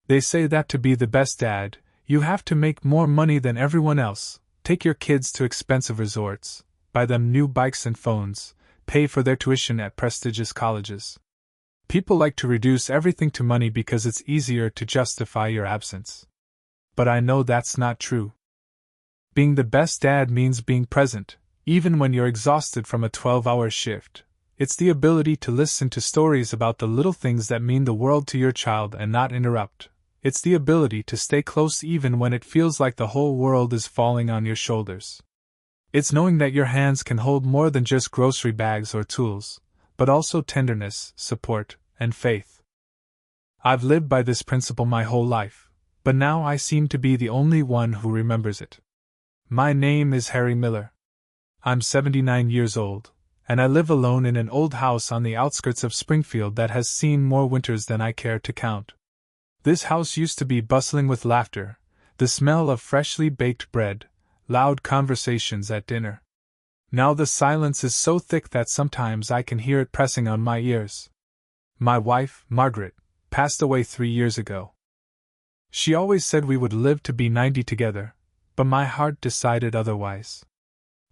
They say that to be the best dad, you have to make more money than everyone else, take your kids to expensive resorts, buy them new bikes and phones, pay for their tuition at prestigious colleges. People like to reduce everything to money because it's easier to justify your absence. But I know that's not true. Being the best dad means being present, even when you're exhausted from a 12-hour shift. It's the ability to listen to stories about the little things that mean the world to your child and not interrupt. It's the ability to stay close even when it feels like the whole world is falling on your shoulders. It's knowing that your hands can hold more than just grocery bags or tools, but also tenderness, support, and faith. I've lived by this principle my whole life, but now I seem to be the only one who remembers it. My name is Harry Miller. I'm 79 years old, and I live alone in an old house on the outskirts of Springfield that has seen more winters than I care to count. This house used to be bustling with laughter, the smell of freshly baked bread, loud conversations at dinner. Now the silence is so thick that sometimes I can hear it pressing on my ears. My wife, Margaret, passed away 3 years ago. She always said we would live to be 90 together, but my heart decided otherwise.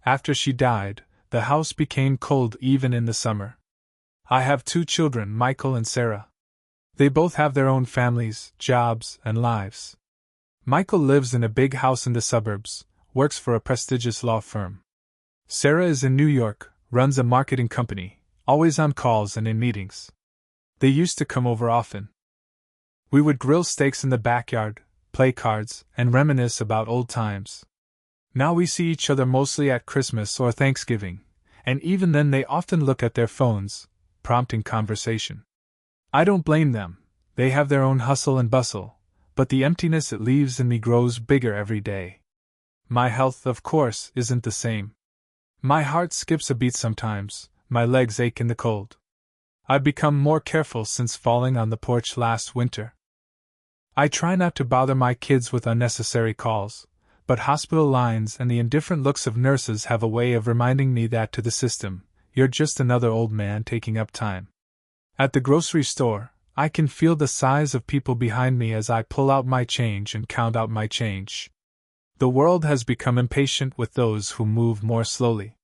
After she died, the house became cold even in the summer. I have 2 children, Michael and Sarah. They both have their own families, jobs, and lives. Michael lives in a big house in the suburbs, works for a prestigious law firm. Sarah is in New York, runs a marketing company, always on calls and in meetings. They used to come over often. We would grill steaks in the backyard, play cards, and reminisce about old times. Now we see each other mostly at Christmas or Thanksgiving, and even then they often look at their phones, prompting conversation. I don't blame them, they have their own hustle and bustle, but the emptiness it leaves in me grows bigger every day. My health, of course, isn't the same. My heart skips a beat sometimes, my legs ache in the cold. I've become more careful since falling on the porch last winter. I try not to bother my kids with unnecessary calls, but hospital lines and the indifferent looks of nurses have a way of reminding me that to the system, you're just another old man taking up time. At the grocery store, I can feel the sighs of people behind me as I pull out my change and count out my change. The world has become impatient with those who move more slowly.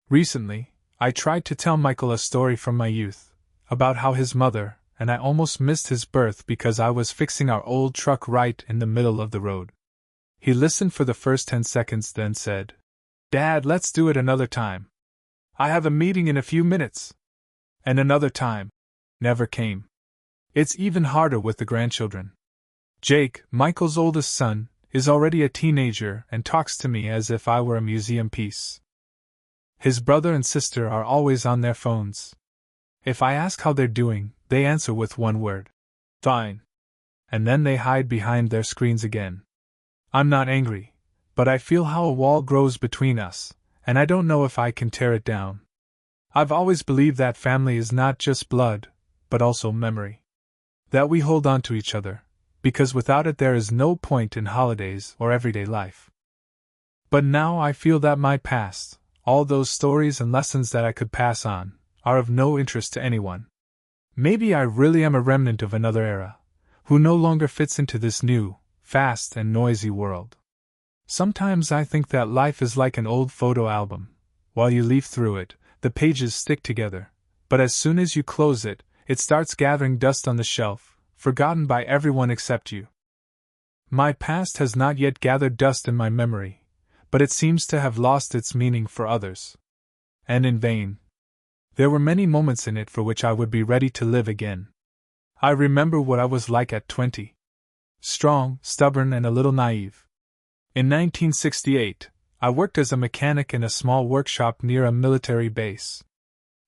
Recently, I tried to tell Michael a story from my youth, about how his mother and I almost missed his birth because I was fixing our old truck right in the middle of the road. He listened for the first 10 seconds, then said, "Dad, let's do it another time. I have a meeting in a few minutes." And another time never came. It's even harder with the grandchildren. Jake, Michael's oldest son, is already a teenager and talks to me as if I were a museum piece. His brother and sister are always on their phones. If I ask how they're doing, they answer with one word: fine. And then they hide behind their screens again. I'm not angry, but I feel how a wall grows between us, and I don't know if I can tear it down. I've always believed that family is not just blood, but also memory. That we hold on to each other, because without it there is no point in holidays or everyday life. But now I feel that my past, all those stories and lessons that I could pass on, are of no interest to anyone. Maybe I really am a remnant of another era, who no longer fits into this new, fast and noisy world. Sometimes I think that life is like an old photo album. While you leaf through it, the pages stick together, but as soon as you close it, it starts gathering dust on the shelf, forgotten by everyone except you. My past has not yet gathered dust in my memory, but it seems to have lost its meaning for others. And in vain. There were many moments in it for which I would be ready to live again. I remember what I was like at 20. Strong, stubborn, and a little naive. In 1968, I worked as a mechanic in a small workshop near a military base.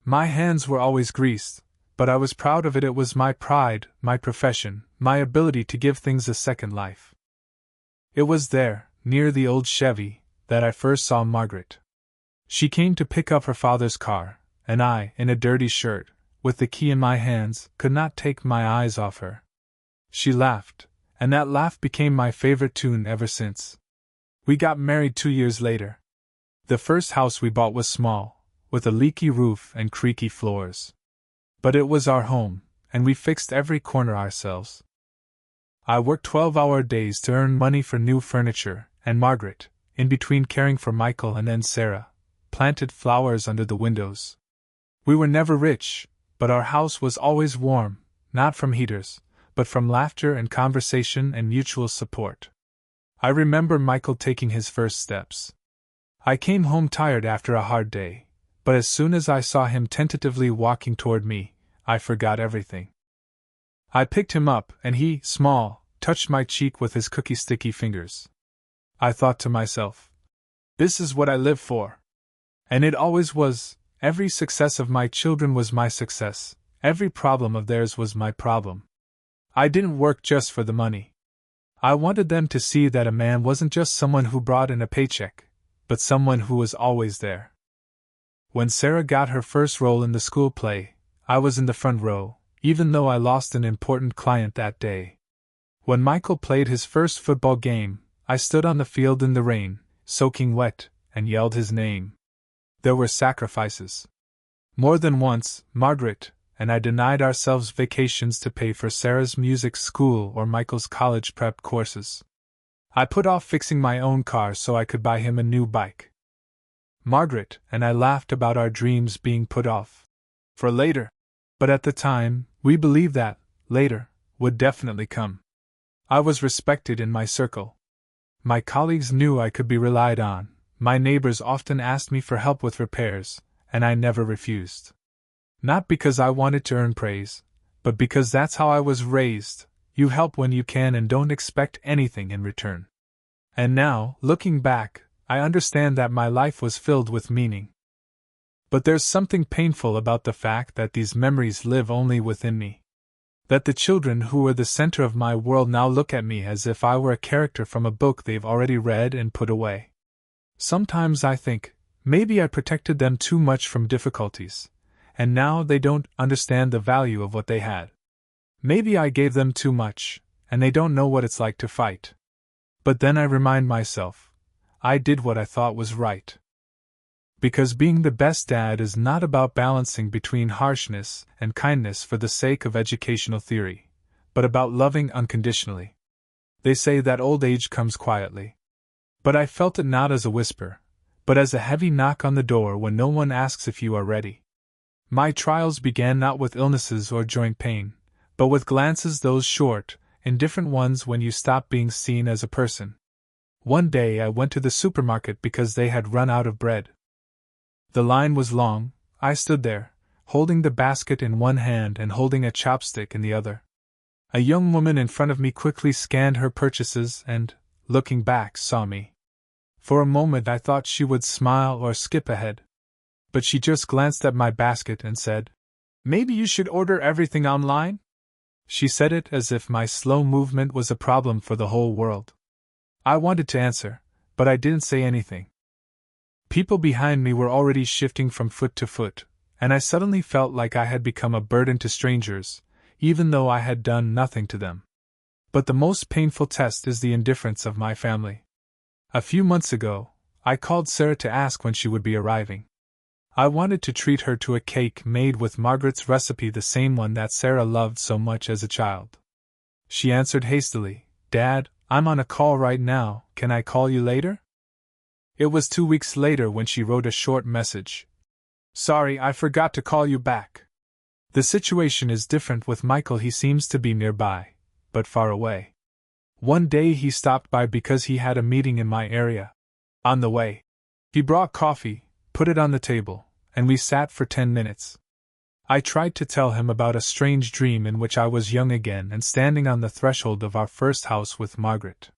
My hands were always greased, but I was proud of it. It was my pride, my profession, my ability to give things a second life. It was there, near the old Chevy, that I first saw Margaret. She came to pick up her father's car, and I, in a dirty shirt, with the key in my hands, could not take my eyes off her. She laughed, and that laugh became my favorite tune ever since. We got married 2 years later. The first house we bought was small, with a leaky roof and creaky floors. But it was our home, and we fixed every corner ourselves. I worked 12-hour days to earn money for new furniture, and Margaret, in between caring for Michael and then Sarah, planted flowers under the windows. We were never rich, but our house was always warm, not from heaters, but from laughter and conversation and mutual support. I remember Michael taking his first steps. I came home tired after a hard day, but as soon as I saw him tentatively walking toward me, I forgot everything. I picked him up, and he, small, touched my cheek with his cookie-sticky fingers. I thought to myself, this is what I live for. And it always was. Every success of my children was my success, every problem of theirs was my problem. I didn't work just for the money. I wanted them to see that a man wasn't just someone who brought in a paycheck, but someone who was always there. When Sarah got her first role in the school play, I was in the front row, even though I lost an important client that day. When Michael played his first football game, I stood on the field in the rain, soaking wet, and yelled his name. There were sacrifices. More than once, Margaret and I denied ourselves vacations to pay for Sarah's music school or Michael's college prep courses. I put off fixing my own car so I could buy him a new bike. Margaret and I laughed about our dreams being put off for later, but at the time, we believed that later would definitely come. I was respected in my circle. My colleagues knew I could be relied on. My neighbors often asked me for help with repairs, and I never refused. Not because I wanted to earn praise, but because that's how I was raised. You help when you can and don't expect anything in return. And now, looking back, I understand that my life was filled with meaning. But there's something painful about the fact that these memories live only within me. That the children who were the center of my world now look at me as if I were a character from a book they've already read and put away. Sometimes I think, maybe I protected them too much from difficulties, and now they don't understand the value of what they had. Maybe I gave them too much, and they don't know what it's like to fight. But then I remind myself, I did what I thought was right. Because being the best dad is not about balancing between harshness and kindness for the sake of educational theory, but about loving unconditionally. They say that old age comes quietly. But I felt it not as a whisper, but as a heavy knock on the door when no one asks if you are ready. My trials began not with illnesses or joint pain, but with glances, those short, indifferent ones when you stop being seen as a person. One day I went to the supermarket because they had run out of bread. The line was long. I stood there, holding the basket in one hand and holding a chopstick in the other. A young woman in front of me quickly scanned her purchases and, looking back, saw me. For a moment I thought she would smile or skip ahead. But she just glanced at my basket and said, "Maybe you should order everything online?" She said it as if my slow movement was a problem for the whole world. I wanted to answer, but I didn't say anything. People behind me were already shifting from foot to foot, and I suddenly felt like I had become a burden to strangers, even though I had done nothing to them. But the most painful test is the indifference of my family. A few months ago, I called Sarah to ask when she would be arriving. I wanted to treat her to a cake made with Margaret's recipe, the same one that Sarah loved so much as a child. She answered hastily, "Dad, I'm on a call right now, can I call you later?" It was 2 weeks later when she wrote a short message. "Sorry, I forgot to call you back." The situation is different with Michael. He seems to be nearby, but far away. One day he stopped by because he had a meeting in my area. On the way, he brought coffee, put it on the table, and we sat for 10 minutes. I tried to tell him about a strange dream in which I was young again and standing on the threshold of our first house with Margaret.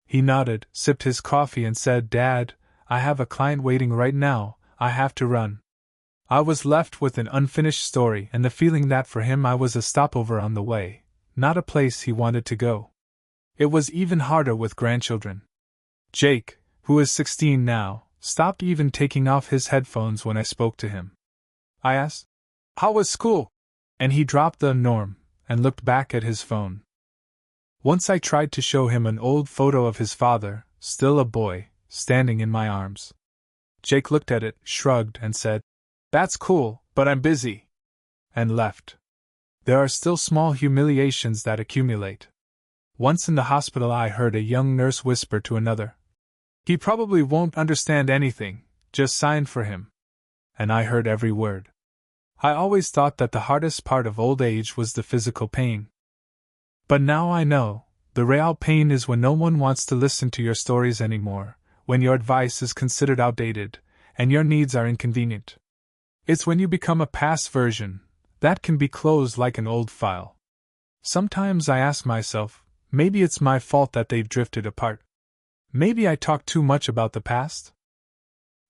He nodded, sipped his coffee and said, "Dad, I have a client waiting right now, I have to run." I was left with an unfinished story and the feeling that for him I was a stopover on the way, not a place he wanted to go. It was even harder with grandchildren. Jake, who is 16 now, stopped even taking off his headphones when I spoke to him. I asked, "How was school?" And he dropped the norm and looked back at his phone. Once I tried to show him an old photo of his father, still a boy, standing in my arms. Jake looked at it, shrugged, and said, "That's cool, but I'm busy," and left. There are still small humiliations that accumulate. Once in the hospital, I heard a young nurse whisper to another, "He probably won't understand anything, just sign for him." And I heard every word. I always thought that the hardest part of old age was the physical pain. But now I know, the real pain is when no one wants to listen to your stories anymore, when your advice is considered outdated, and your needs are inconvenient. It's when you become a past version, that can be closed like an old file. Sometimes I ask myself, maybe it's my fault that they've drifted apart. Maybe I talk too much about the past?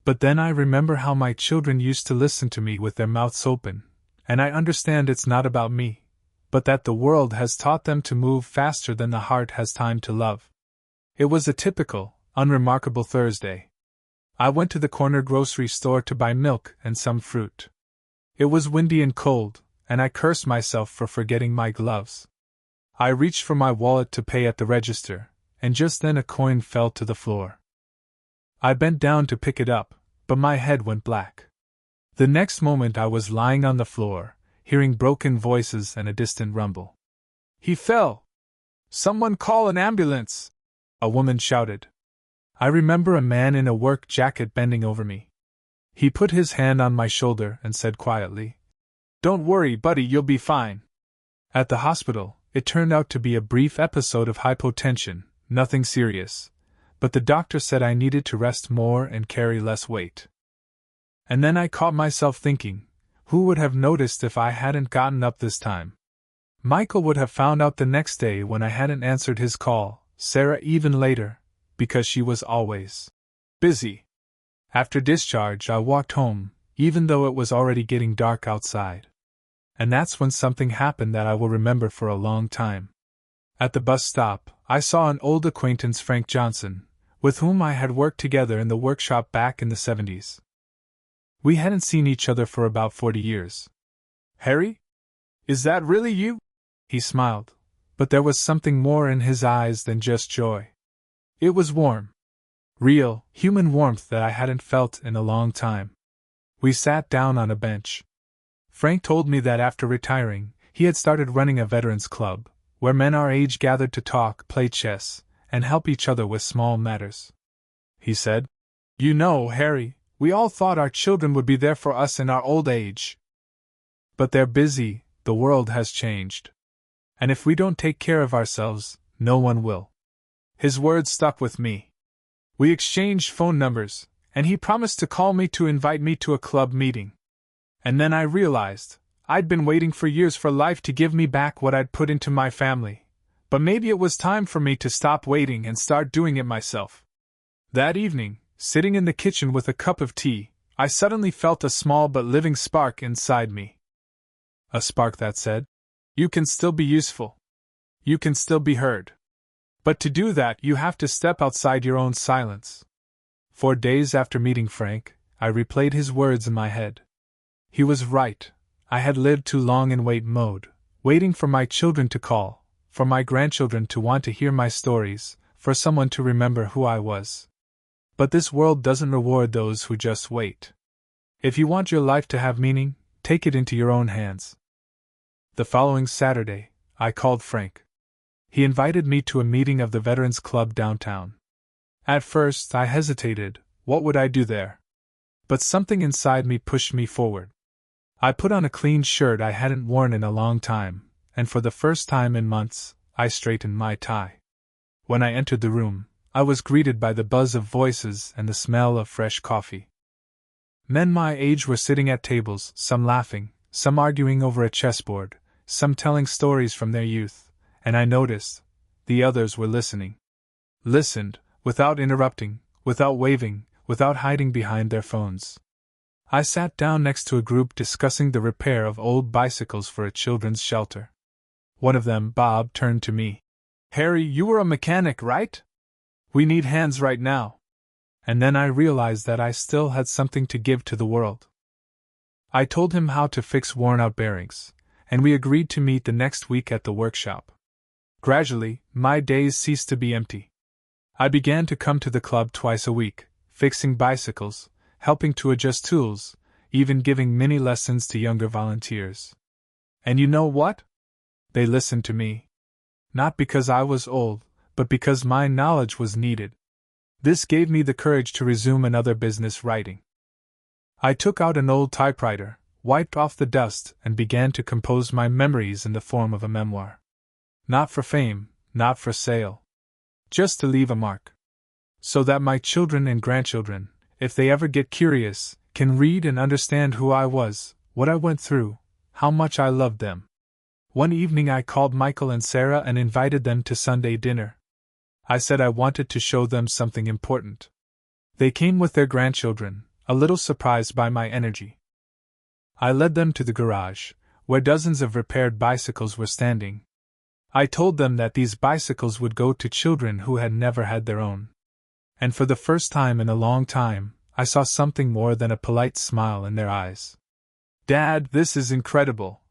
But then I remember how my children used to listen to me with their mouths open, and I understand it's not about me, but that the world has taught them to move faster than the heart has time to love. It was a typical, unremarkable Thursday. I went to the corner grocery store to buy milk and some fruit. It was windy and cold, and I cursed myself for forgetting my gloves. I reached for my wallet to pay at the register, and just then a coin fell to the floor. I bent down to pick it up, but my head went black. The next moment I was lying on the floor, hearing broken voices and a distant rumble. "He fell! Someone call an ambulance!" a woman shouted. I remember a man in a work jacket bending over me. He put his hand on my shoulder and said quietly, "Don't worry, buddy, you'll be fine." At the hospital, it turned out to be a brief episode of hypotension, nothing serious, but the doctor said I needed to rest more and carry less weight. And then I caught myself thinking, who would have noticed if I hadn't gotten up this time? Michael would have found out the next day when I hadn't answered his call, Sarah even later, because she was always busy. After discharge, I walked home, even though it was already getting dark outside. And that's when something happened that I will remember for a long time. At the bus stop, I saw an old acquaintance, Frank Johnson, with whom I had worked together in the workshop back in the 70s. We hadn't seen each other for about 40 years. "Harry? Is that really you?" He smiled, but there was something more in his eyes than just joy. It was warm. Real, human warmth that I hadn't felt in a long time. We sat down on a bench. Frank told me that after retiring, he had started running a veterans club, where men our age gathered to talk, play chess, and help each other with small matters. He said, "You know, Harry, we all thought our children would be there for us in our old age. But they're busy, the world has changed. And if we don't take care of ourselves, no one will." His words stuck with me. We exchanged phone numbers, and he promised to call me to invite me to a club meeting. And then I realized, I'd been waiting for years for life to give me back what I'd put into my family, but maybe it was time for me to stop waiting and start doing it myself. That evening, sitting in the kitchen with a cup of tea, I suddenly felt a small but living spark inside me. A spark that said, "You can still be useful. You can still be heard." But to do that, you have to step outside your own silence. For days after meeting Frank, I replayed his words in my head. He was right. I had lived too long in wait mode, waiting for my children to call, for my grandchildren to want to hear my stories, for someone to remember who I was. But this world doesn't reward those who just wait. If you want your life to have meaning, take it into your own hands. The following Saturday, I called Frank. He invited me to a meeting of the Veterans Club downtown. At first, I hesitated. What would I do there? But something inside me pushed me forward. I put on a clean shirt I hadn't worn in a long time, and for the first time in months, I straightened my tie. When I entered the room, I was greeted by the buzz of voices and the smell of fresh coffee. Men my age were sitting at tables, some laughing, some arguing over a chessboard, some telling stories from their youth. And I noticed, the others were listening. Listened, without interrupting, without waving, without hiding behind their phones. I sat down next to a group discussing the repair of old bicycles for a children's shelter. One of them, Bob, turned to me. "Harry, you were a mechanic, right? We need hands right now." And then I realized that I still had something to give to the world. I told him how to fix worn-out bearings, and we agreed to meet the next week at the workshop. Gradually, my days ceased to be empty. I began to come to the club twice a week, fixing bicycles, helping to adjust tools, even giving mini lessons to younger volunteers. And you know what? They listened to me. not because I was old, but because my knowledge was needed. This gave me the courage to resume another business writing. I took out an old typewriter, wiped off the dust, and began to compose my memories in the form of a memoir. Not for fame, not for sale. Just to leave a mark. So that my children and grandchildren, if they ever get curious, can read and understand who I was, what I went through, how much I loved them. One evening I called Michael and Sarah and invited them to Sunday dinner. I said I wanted to show them something important. They came with their grandchildren, a little surprised by my energy. I led them to the garage, where dozens of repaired bicycles were standing. I told them that these bicycles would go to children who had never had their own. And for the first time in a long time, I saw something more than a polite smile in their eyes. "Dad, this is incredible,"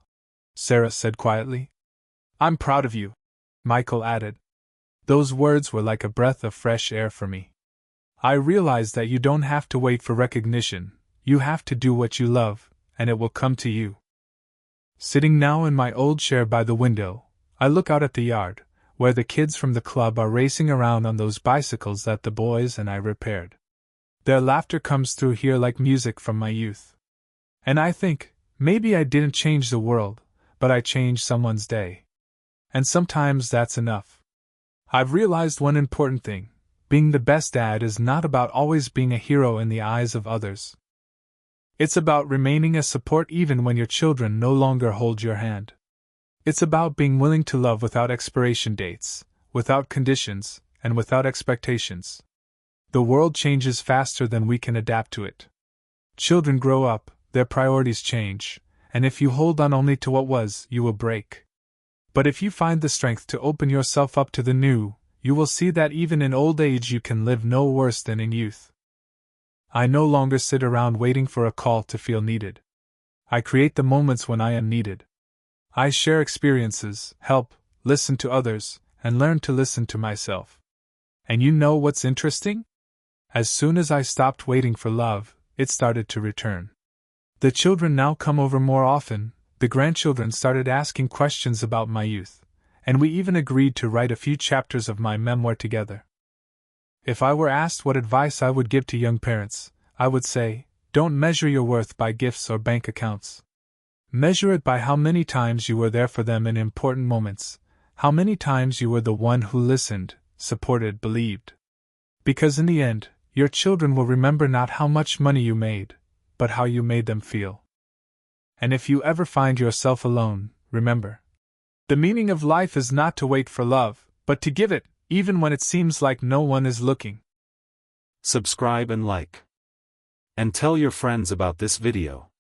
Sarah said quietly. "I'm proud of you," Michael added. Those words were like a breath of fresh air for me. I realized that you don't have to wait for recognition, you have to do what you love, and it will come to you. Sitting now in my old chair by the window, I look out at the yard, where the kids from the club are racing around on those bicycles that the boys and I repaired. Their laughter comes through here like music from my youth. And I think, maybe I didn't change the world, but I changed someone's day. And sometimes that's enough. I've realized one important thing: being the best dad is not about always being a hero in the eyes of others. It's about remaining a support even when your children no longer hold your hand. It's about being willing to love without expiration dates, without conditions, and without expectations. The world changes faster than we can adapt to it. Children grow up, their priorities change, and if you hold on only to what was, you will break. But if you find the strength to open yourself up to the new, you will see that even in old age you can live no worse than in youth. I no longer sit around waiting for a call to feel needed. I create the moments when I am needed. I share experiences, help, listen to others, and learn to listen to myself. And you know what's interesting? As soon as I stopped waiting for love, it started to return. The children now come over more often, the grandchildren started asking questions about my youth, and we even agreed to write a few chapters of my memoir together. If I were asked what advice I would give to young parents, I would say, don't measure your worth by gifts or bank accounts. Measure it by how many times you were there for them in important moments, how many times you were the one who listened, supported, believed. Because in the end, your children will remember not how much money you made, but how you made them feel. And if you ever find yourself alone, remember, the meaning of life is not to wait for love, but to give it, even when it seems like no one is looking. Subscribe and like. And tell your friends about this video.